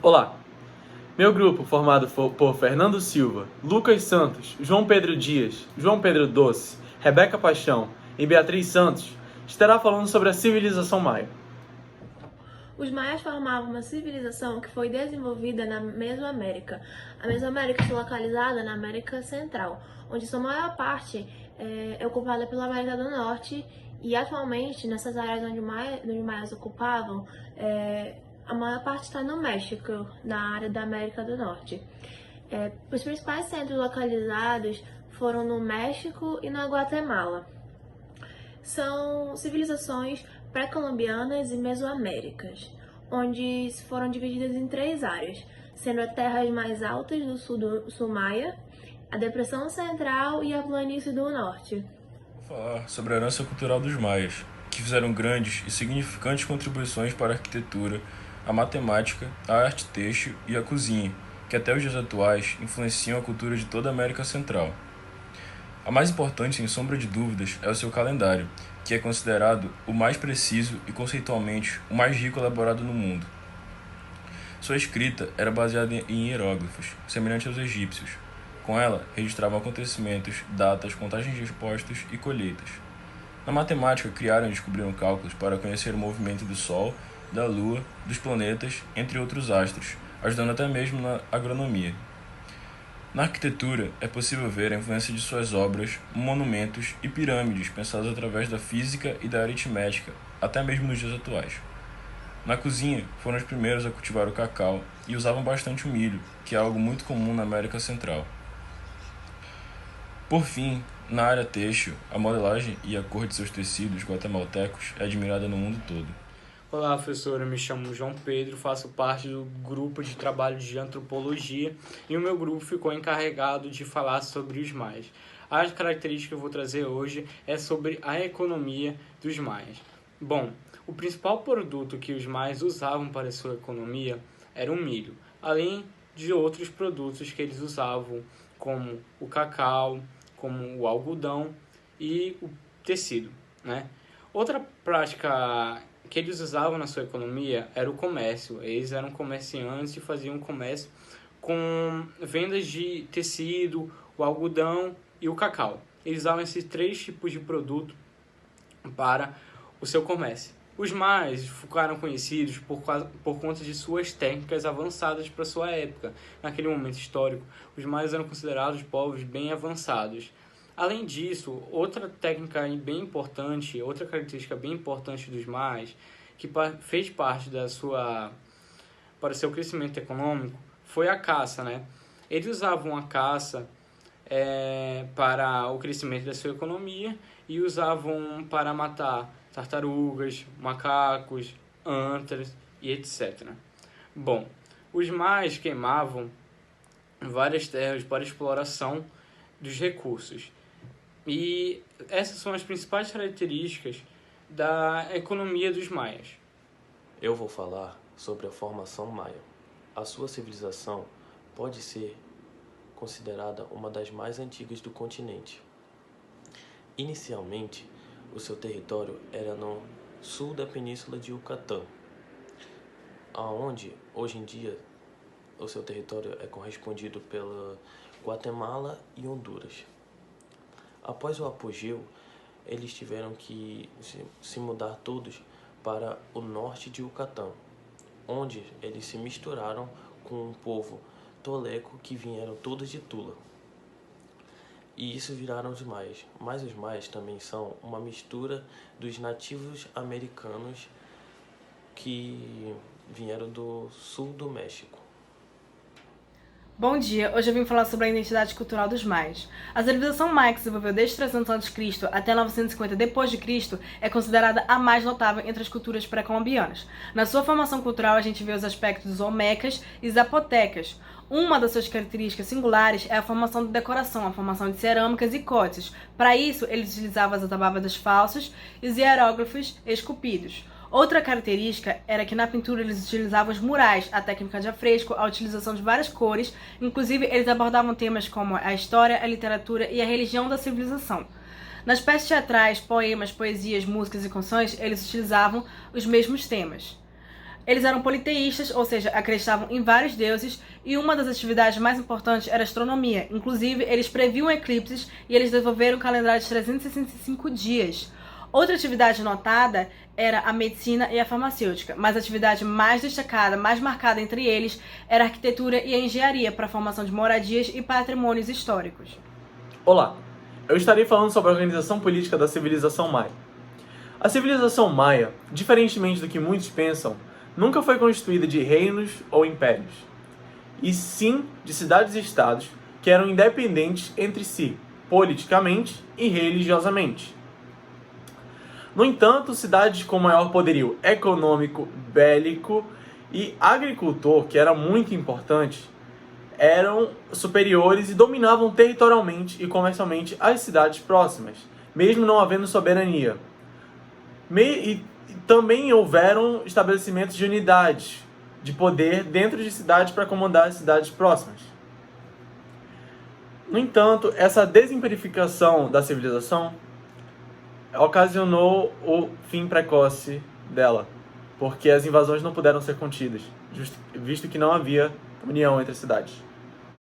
Olá! Meu grupo, formado por Fernando Silva, Lucas Santos, João Pedro Dias, João Pedro Doce, Rebeca Paixão e Beatriz Santos, estará falando sobre a civilização maia. Os maias formavam uma civilização que foi desenvolvida na Mesoamérica. A Mesoamérica está localizada na América Central, onde sua maior parte é ocupada pela América do Norte, e atualmente, nessas áreas onde os maias ocupavam, a maior parte está no México, na área da América do Norte. Os principais centros localizados foram no México e na Guatemala. São civilizações pré-colombianas e mesoaméricas, onde foram divididas em 3 áreas, sendo as terras mais altas do sul maia, a depressão central e a planície do norte. Vou falar sobre a herança cultural dos maias, que fizeram grandes e significantes contribuições para a arquitetura, a matemática, a arte têxtil e a cozinha, que até os dias atuais influenciam a cultura de toda a América Central. A mais importante, sem sombra de dúvidas, é o seu calendário, que é considerado o mais preciso e conceitualmente o mais rico elaborado no mundo. Sua escrita era baseada em hieróglifos, semelhante aos egípcios. Com ela, registravam acontecimentos, datas, contagens de expostos e colheitas. Na matemática, criaram e descobriram cálculos para conhecer o movimento do Sol, da Lua, dos planetas, entre outros astros, ajudando até mesmo na agronomia. Na arquitetura, é possível ver a influência de suas obras, monumentos e pirâmides pensadas através da física e da aritmética, até mesmo nos dias atuais. Na cozinha, foram os primeiros a cultivar o cacau e usavam bastante o milho, que é algo muito comum na América Central. Por fim, na área têxtil, a modelagem e a cor de seus tecidos guatemaltecos é admirada no mundo todo. Olá, professor, eu me chamo João Pedro, faço parte do grupo de trabalho de antropologia e o meu grupo ficou encarregado de falar sobre os maias. A característica que eu vou trazer hoje é sobre a economia dos maias. Bom, o principal produto que os maias usavam para a sua economia era o milho, além de outros produtos que eles usavam, como o cacau, como o algodão e o tecido, né? Outra prática que eles usavam na sua economia era o comércio. Eles eram comerciantes e faziam comércio com vendas de tecido, o algodão e o cacau. Eles usavam esses 3 tipos de produto para o seu comércio. Os maias ficaram conhecidos por conta de suas técnicas avançadas para sua época. Naquele momento histórico, os maias eram considerados povos bem avançados. Além disso, outra técnica bem importante, outra característica bem importante dos maias, que fez parte para o seu crescimento econômico, foi a caça, né? Eles usavam a caça para o crescimento da sua economia e usavam para matar tartarugas, macacos, antras e etc. Bom, os maias queimavam várias terras para exploração dos recursos. E essas são as principais características da economia dos maias. Eu vou falar sobre a formação maia. A sua civilização pode ser considerada uma das mais antigas do continente. Inicialmente, o seu território era no sul da península de Yucatán, aonde hoje em dia o seu território é correspondido pela Guatemala e Honduras. Após o apogeu, eles tiveram que se mudar todos para o norte de Yucatán, onde eles se misturaram com o povo toleco que vieram todos de Tula. E isso viraram os maias. Mas os maias também são uma mistura dos nativos americanos que vieram do sul do México. Bom dia, hoje eu vim falar sobre a identidade cultural dos maias. A civilização maia, que se desenvolveu desde 300 a.C. até 950 d.C., é considerada a mais notável entre as culturas pré-colombianas. Na sua formação cultural, a gente vê os aspectos dos olmecas e zapotecas. Uma das suas características singulares é a formação de decoração, a formação de cerâmicas e códices. Para isso, eles utilizavam as atabadas falsas e os hieróglifos esculpidos. Outra característica era que na pintura eles utilizavam os murais, a técnica de afresco, a utilização de várias cores, inclusive eles abordavam temas como a história, a literatura e a religião da civilização. Nas peças teatrais, poemas, poesias, músicas e canções, eles utilizavam os mesmos temas. Eles eram politeístas, ou seja, acreditavam em vários deuses, e uma das atividades mais importantes era a astronomia. Inclusive, eles previam eclipses e eles desenvolveram um calendário de 365 dias. Outra atividade notada era a medicina e a farmacêutica, mas a atividade mais destacada, mais marcada entre eles, era a arquitetura e a engenharia para a formação de moradias e patrimônios históricos. Olá, eu estarei falando sobre a organização política da civilização maia. A civilização maia, diferentemente do que muitos pensam, nunca foi constituída de reinos ou impérios, e sim de cidades-estados que eram independentes entre si, politicamente e religiosamente. No entanto, cidades com maior poderio econômico, bélico e agricultor, que era muito importante, eram superiores e dominavam territorialmente e comercialmente as cidades próximas, mesmo não havendo soberania. E também houveram estabelecimentos de unidades de poder dentro de cidades para comandar as cidades próximas. No entanto, essa desempirificação da civilização ocasionou o fim precoce dela, porque as invasões não puderam ser contidas, visto que não havia união entre as cidades.